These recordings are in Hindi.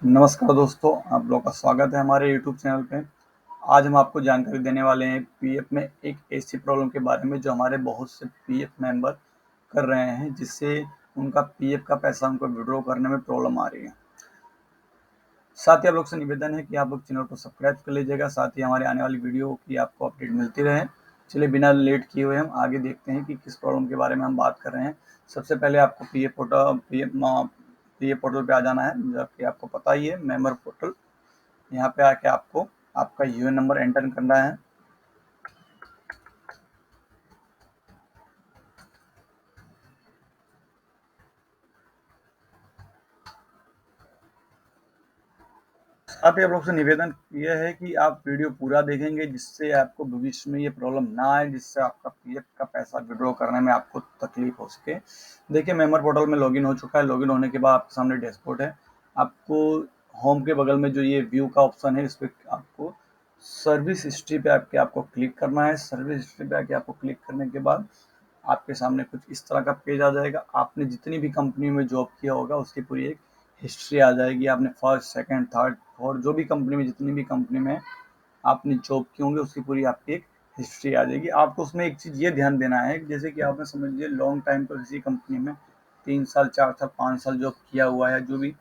नमस्कार दोस्तों, आप लोगों का स्वागत है हमारे यूट्यूब चैनल पे। आज हम आपको जानकारी देने वाले हैं पीएफ में एक ऐसी प्रॉब्लम के बारे में जो हमारे बहुत से पीएफ मेंबर कर रहे हैं, जिससे उनका पीएफ का पैसा उनको विड्रॉ करने में प्रॉब्लम आ रही है। साथ ही आप लोग से निवेदन है कि आप लोग चैनल को सब्सक्राइब कर लीजिएगा, साथ ही हमारे आने वाली वीडियो की आपको अपडेट मिलती रहे। चलिए बिना लेट किए हुए हम आगे देखते हैं कि किस प्रॉब्लम के बारे में हम बात कर रहे हैं। सबसे पहले आपको पीएफ पोर्टल पे आ जाना है, जबकि आपको पता ही है मेंबर पोर्टल। यहाँ पे आके आपको आपका यूएन नंबर एंटर करना है। साथ ही आप लोग से निवेदन यह है कि आप वीडियो पूरा देखेंगे, जिससे आपको भविष्य में ये प्रॉब्लम ना आए, जिससे आपका पीएफ का पैसा विड्रॉ करने में आपको तकलीफ हो सके। देखिए, मेंबर पोर्टल में लॉगिन हो चुका है। लॉगिन होने के बाद आपके सामने डैशबोर्ड है। आपको होम के बगल में जो ये व्यू का ऑप्शन है, इस पर आपको सर्विस हिस्ट्री पे आके आपको क्लिक करना है। सर्विस हिस्ट्री पे आके आपको क्लिक करने के बाद आपके सामने कुछ इस तरह का पेज आ जाएगा। आपने जितनी भी कंपनी में जॉब किया होगा उसकी पूरी एक हिस्ट्री आ जाएगी। आपने फर्स्ट, सेकंड, थर्ड, फोर्थ, जो भी कंपनी में, जितनी भी कंपनी में आपने जॉब की होंगे उसकी पूरी आपकी एक हिस्ट्री आ जाएगी। आपको उसमें एक चीज़ ये ध्यान देना है, जैसे कि आपने समझ लीजिए लॉन्ग टाइम पर किसी कंपनी में 3 साल, 4 साल, 5 साल जॉब किया हुआ है, जो भी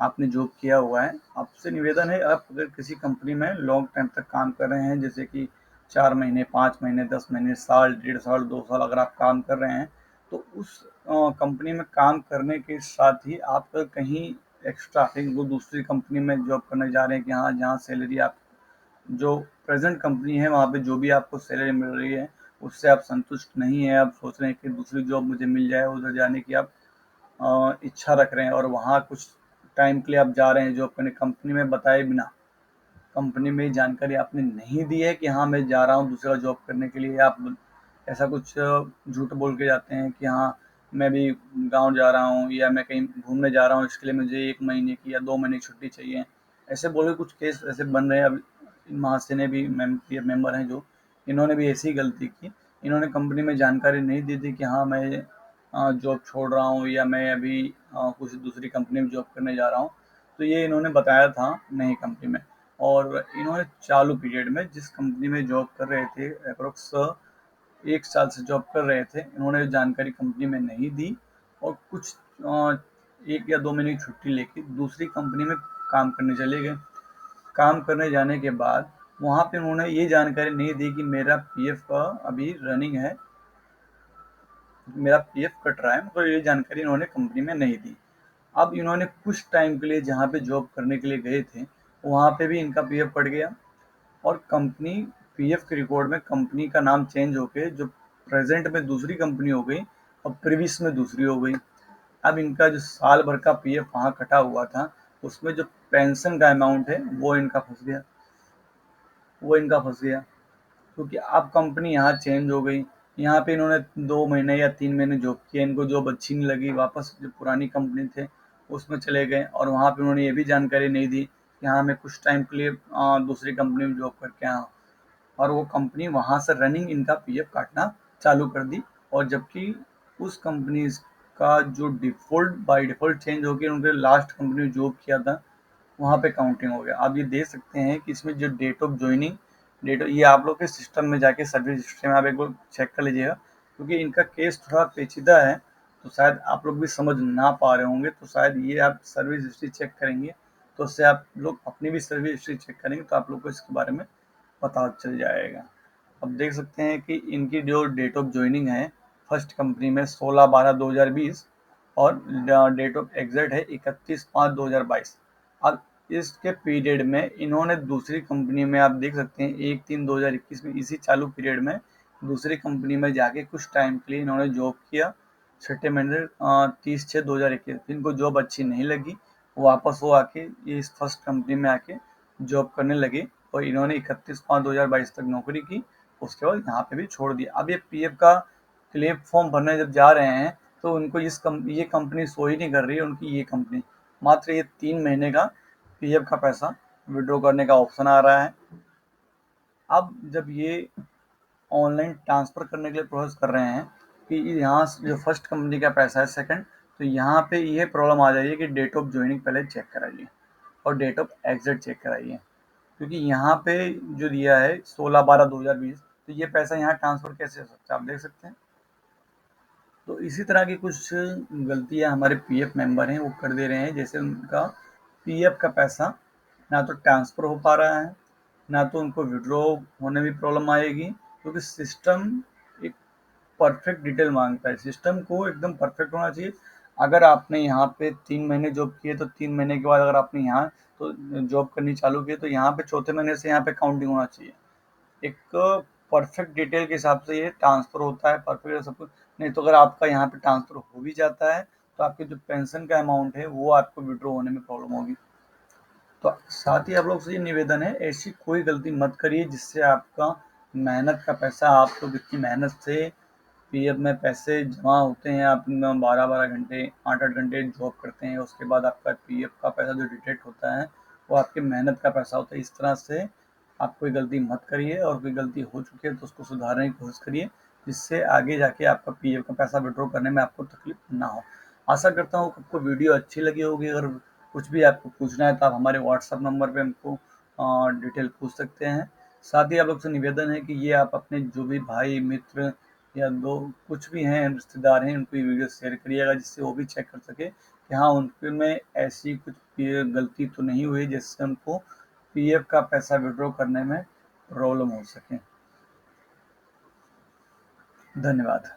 आपने जॉब किया हुआ है, आपसे निवेदन है, आप अगर किसी कंपनी में लॉन्ग टाइम तक काम कर रहे हैं, जैसे कि 4 महीने, 5 महीने, 10 महीने, साल, 1.5 साल, 2 साल अगर आप काम कर रहे हैं, तो उस कंपनी में काम करने के साथ ही आप कहीं एक्स्ट्रा वो दूसरी कंपनी में जॉब करने जा रहे हैं कि हाँ, जहाँ सैलरी आप जो प्रेजेंट कंपनी है वहाँ पे जो भी आपको सैलरी मिल रही है उससे आप संतुष्ट नहीं है, आप सोच रहे हैं कि दूसरी जॉब मुझे मिल जाए, उधर जाने की आप इच्छा रख रहे हैं, और वहाँ कुछ टाइम के लिए आप जा रहे हैं जो अपने कंपनी में बताए बिना, कंपनी में जानकारी आपने नहीं दी है कि हाँ मैं जा रहा हूँ दूसरा जॉब करने के लिए। आप ऐसा कुछ झूठ बोल के जाते हैं कि हाँ मैं भी गांव जा रहा हूँ या मैं कहीं घूमने जा रहा हूँ, इसके लिए मुझे 1 महीने की या 2 महीने की छुट्टी चाहिए। ऐसे बोल के कुछ केस ऐसे बन रहे हैं। अब इन महाशय ने भी मेंबर हैं जो, इन्होंने भी ऐसी गलती की। इन्होंने कंपनी में जानकारी नहीं दी थी कि हाँ मैं जॉब छोड़ रहा हूँ या मैं अभी कुछ दूसरी कंपनी में जॉब करने जा रहा हूँ। तो ये इन्होंने बताया था नई कंपनी में, और इन्होंने चालू पीरियड में जिस कंपनी में जॉब कर रहे थे, अप्रोक्स 1 साल से जॉब कर रहे थे, इन्होंने जानकारी कंपनी में नहीं दी, और कुछ 1 या 2 महीने की छुट्टी लेके दूसरी कंपनी में काम करने चले गए। काम करने जाने के बाद वहाँ पे उन्होंने ये जानकारी नहीं दी कि मेरा पीएफ का अभी रनिंग है, मेरा पीएफ कट रहा है, मतलब ये जानकारी इन्होंने कंपनी में नहीं दी। अब इन्होंने कुछ टाइम के लिए जहाँ पे जॉब करने के लिए गए थे, वहाँ पे भी इनका पीएफ कट गया, और कंपनी पीएफ के रिकॉर्ड में कंपनी का नाम चेंज होके जो प्रेजेंट में दूसरी कंपनी हो गई और प्रीवियस में दूसरी हो गई। अब इनका जो साल भर का पीएफ वहाँ कटा हुआ था, उसमें जो पेंशन का अमाउंट है वो इनका फंस गया, क्योंकि अब कंपनी यहाँ चेंज हो गई। यहाँ पे इन्होंने 2 महीने या 3 महीने जॉब किया, इनको जॉब अच्छी नहीं लगी, वापस जो पुरानी कंपनी थे उसमें चले गए, और वहाँ पे उन्होंने ये भी जानकारी नहीं दी कि हाँ मैं कुछ टाइम के लिए दूसरी कंपनी में जॉब करके आया हूँ, और वो कंपनी वहाँ से रनिंग इनका पीएफ काटना चालू कर दी। और जबकि उस कंपनी का जो डिफ़ॉल्ट बाय डिफ़ॉल्ट चेंज होकर उनके लास्ट कंपनी में जॉब किया था, वहाँ पे काउंटिंग हो गया। आप ये देख सकते हैं कि इसमें जो डेट ऑफ ज्वाइनिंग, डेट, ये आप लोग के सिस्टम में जाके सर्विस हिस्ट्री में आप एक बार चेक कर लीजिएगा, क्योंकि इनका केस थोड़ा पेचीदा है, तो शायद आप लोग भी समझ ना पा रहे होंगे। तो शायद ये आप सर्विस हिस्ट्री चेक करेंगे, तो उससे आप लोग अपनी भी सर्विस हिस्ट्री चेक करेंगे तो आप लोग को इसके बारे में पता चल जाएगा। अब देख सकते हैं कि इनकी जो डेट ऑफ ज्वाइनिंग है फर्स्ट कंपनी में 16/12/2020, और डेट ऑफ एग्जिट है 31/5/2022। अब इसके पीरियड में इन्होंने दूसरी कंपनी में, आप देख सकते हैं 1/3/2021 में, इसी चालू पीरियड में दूसरी कंपनी में जाके कुछ टाइम के लिए इन्होंने जॉब किया। 6 महीने 30/6/2021 इनको जॉब अच्छी नहीं लगी, वापस वो आके ये इस फर्स्ट कंपनी में आके जॉब करने लगे, और इन्होंने 31/5/2022 तक नौकरी की। उसके बाद यहाँ पे भी छोड़ दिया। अब ये पीएफ का क्लेम फॉर्म भरने जब जा रहे हैं, तो उनको ये कंपनी शो ही नहीं कर रही है, उनकी ये कंपनी मात्र ये 3 महीने का पीएफ का पैसा विड्रॉ करने का ऑप्शन आ रहा है। अब जब ये ऑनलाइन ट्रांसफ़र करने के लिए प्रोसेस कर रहे हैं कि यहाँ से जो फर्स्ट कंपनी का पैसा है सेकंड, तो यहाँ पे ये प्रॉब्लम आ जाएगी कि डेट ऑफ ज्वाइनिंग पहले चेक कराइए। और डेट ऑफ एग्जिट चेक कराइए, क्योंकि यहाँ पे जो दिया है 16/12/2020, तो ये पैसा यहाँ ट्रांसफर कैसे हो सकता है, आप देख सकते हैं। तो इसी तरह की कुछ गलतियाँ हमारे पीएफ मेंबर हैं वो कर दे रहे हैं, जैसे उनका पीएफ का पैसा ना तो ट्रांसफ़र हो पा रहा है, ना तो उनको विड्रॉ होने में प्रॉब्लम आएगी, क्योंकि सिस्टम एक परफेक्ट डिटेल मांगता है। सिस्टम को एकदम परफेक्ट होना चाहिए। अगर आपने यहाँ पे 3 महीने जॉब किए तो 3 महीने के बाद अगर आपने यहाँ तो जॉब करनी चालू की तो यहाँ पे चौथे महीने से यहाँ पे काउंटिंग होना चाहिए। एक परफेक्ट डिटेल के हिसाब से ये ट्रांसफ़र होता है परफेक्ट सब कुछ। नहीं तो अगर आपका यहाँ पे ट्रांसफ़र हो भी जाता है तो आपके जो पेंशन का अमाउंट है वो आपको विड्रॉ होने में प्रॉब्लम होगी। तो साथ ही आप लोग से ये निवेदन है, ऐसी कोई गलती मत करिए जिससे आपका मेहनत का पैसा, आप लोग इतनी मेहनत से पीएफ में पैसे जमा होते हैं, आप 12-12 घंटे 8-8 घंटे जॉब करते हैं, उसके बाद आपका पीएफ का पैसा जो डिडक्ट होता है वो आपकी मेहनत का पैसा होता है। इस तरह से आप कोई गलती मत करिए, और कोई गलती हो चुकी है तो उसको सुधारने की कोशिश करिए, जिससे आगे जाके आपका पीएफ का पैसा विड्रॉ करने में आपको तकलीफ ना हो। आशा करता हूँ आपको वीडियो अच्छी लगी होगी। अगर कुछ भी आपको पूछना है तो आप हमारे व्हाट्सएप नंबर पे हमको डिटेल पूछ सकते हैं। साथ ही आप लोग से निवेदन है कि ये आप अपने जो भी भाई मित्र या दो कुछ भी हैं रिश्तेदार हैं उनको ये वीडियो शेयर करिएगा, जिससे वो भी चेक कर सके कि हाँ उनके में ऐसी कुछ गलती तो नहीं हुई जिससे उनको पीएफ का पैसा विड्रॉ करने में प्रॉब्लम हो सके। धन्यवाद।